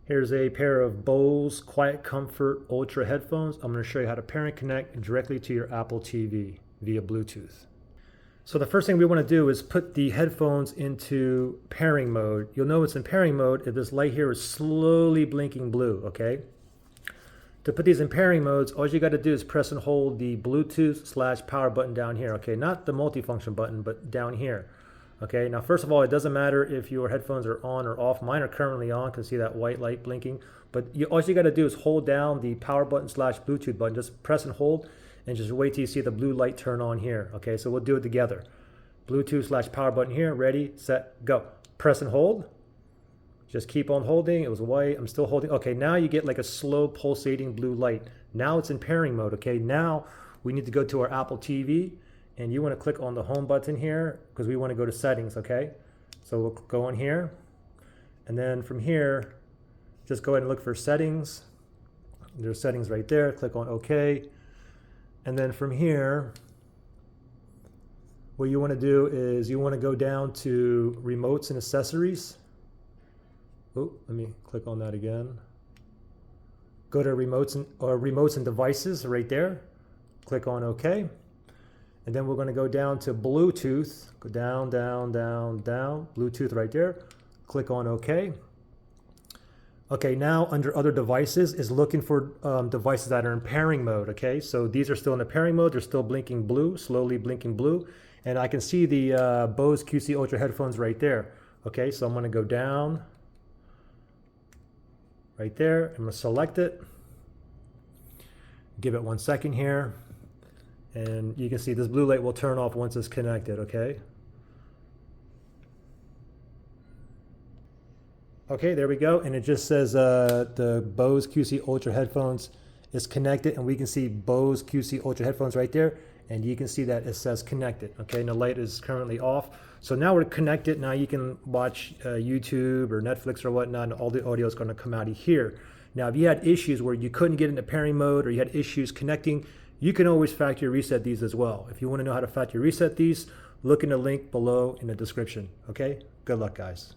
Here's a pair of Bose QuietComfort Ultra headphones. I'm going to show you how to pair and connect directly to your Apple TV via Bluetooth. So the first thing we want to do is put the headphones into pairing mode. You'll know it's in pairing mode if this light here is slowly blinking blue, okay? To put these in pairing modes, all you got to do is press and hold the Bluetooth/power button down here, okay? Not the multifunction button, but down here. Okay, now first of all, it doesn't matter if your headphones are on or off. Mine are currently on, can see that white light blinking. But all you got to do is hold down the power button/Bluetooth button. Just press and hold and just wait till you see the blue light turn on here. Okay, so we'll do it together. Bluetooth/power button here, ready, set, go. Press and hold. Just keep on holding. It was white, I'm still holding. Okay, now you get like a slow pulsating blue light. Now it's in pairing mode, okay? Now we need to go to our Apple TV. And you want to click on the home button here because we want to go to settings, okay? So we'll go on here. And then from here, just go ahead and look for settings. There's settings right there. Click on OK. And then from here, what you want to do is you want to go down to remotes and accessories. Oh, let me click on that again. Go to remotes and devices right there. Click on OK. And then we're going to go down to Bluetooth. Go down, down, down, down. Bluetooth right there. Click on OK. Okay, now under other devices is looking for devices that are in pairing mode. Okay, so these are still in the pairing mode. They're still blinking blue, slowly blinking blue. And I can see the Bose QC Ultra headphones right there. Okay, so I'm going to go down right there. I'm going to select it. Give it 1 second here. And you can see this blue light will turn off once it's connected, okay? Okay, there we go. And it just says the Bose QC Ultra headphones is connected, and we can see Bose QC Ultra headphones right there. And you can see that it says connected, okay? And the light is currently off. So now we're connected. Now you can watch YouTube or Netflix or whatnot, and all the audio is gonna come out of here. Now, if you had issues where you couldn't get into pairing mode or you had issues connecting, you can always factory reset these as well. If you want to know how to factory reset these, look in the link below in the description. Okay? Good luck, guys.